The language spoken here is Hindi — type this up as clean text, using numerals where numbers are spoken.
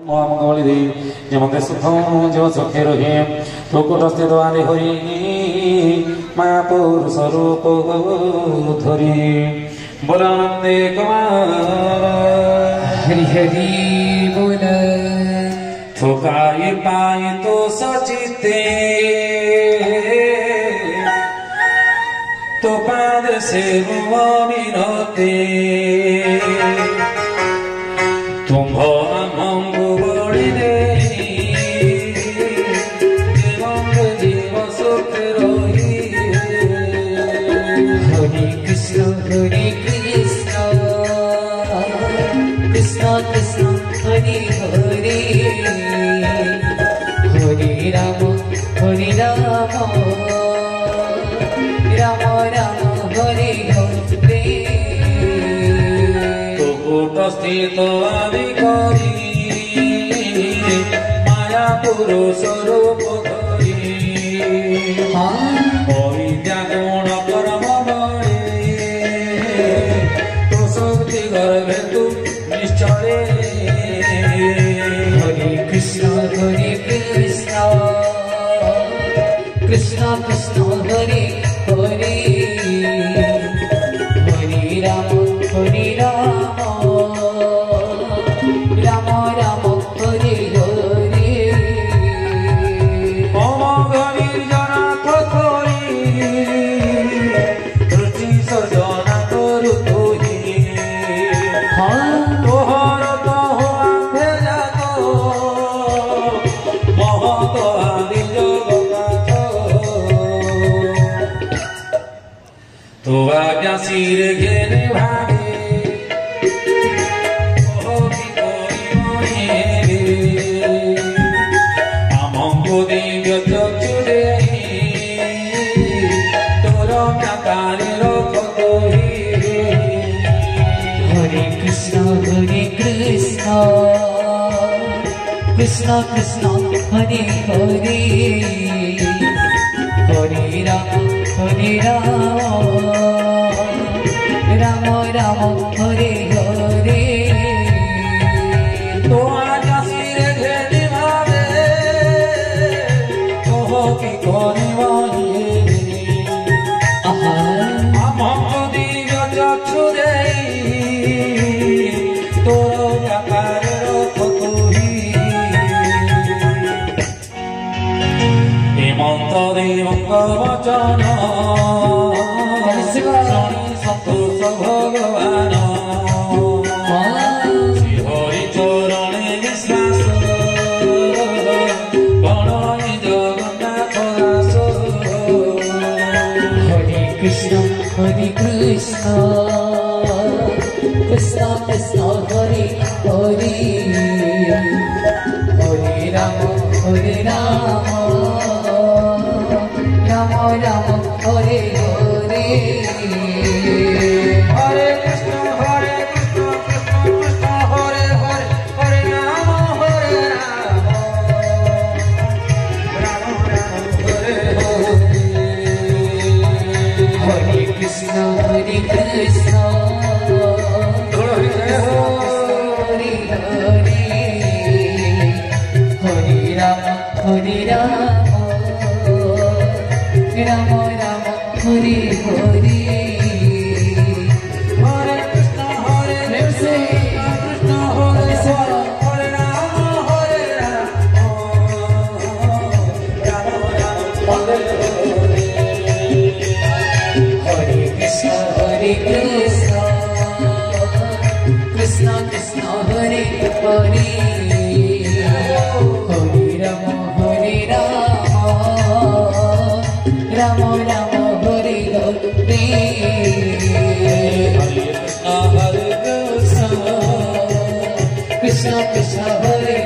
মহামঙ্গলিদি যেমন সুখম যেব সুখে রহে প্রকটস্থে দ্বারে হরি মায়াপুর স্বরূপ ধরি বলানন্দে हरि हरि बोल ठोकाई पाई तो सचिते तो पाद से मिनते तुम मंगू बड़ी दे जीव सुख रोही हरे कृष्ण कृष्ण कृष्ण हरे हरे हरे राम राम राम हरे हरे कुट स्थित आदि करी मायापुर स्वरूप धरी विद्या गुण परम बड़े तो शक्ति गर्भे तू निश्चले हरे कृष्ण कृष्ण कृष्ण हरे हरे हरे राम राम राम हरे हरे অমগণীর জনাথ থরি রুচি সর্জনা করু তোহি তোহর তহ আভেজাত মহত আদি জগন্নাথ তো আজ্ঞা শির ঘেরে ভাগে हरे कृष्ण कृष्ण कृष्ण हरे हरे हरे राम राम राम हरे हरे तो आजा सिरे घेरे भावे तो की कोनी वाही আমঙ্গ দিগ চক্ষুরে তোর ব্যাপারের কতুহি হেমন্ত দেবঙ্গ বচন শনি সন্তোষ ভগবান শ্রী হরি চরণে বিশ্বাস বণই জগন্নাথ দাস कृष्ण कृष्ण कृष्ण हरे हरे हरे राम राम राम हरे हरे हरे कृष्ण कृष्ण कृष्ण हरे हरे हरे राम राम राम हरे हरे हरे कृष्ण हरे हरे हरे राम राम राम हरे हरे हरे कृष्ण कृष्ण हरे हरे राम राम हरे हरे हरे कृष्ण कृष्ण कृष्ण हरे हरे हरे राम राम राम हरे हरे हरे कृष्ण कृष्ण कृष्ण हरे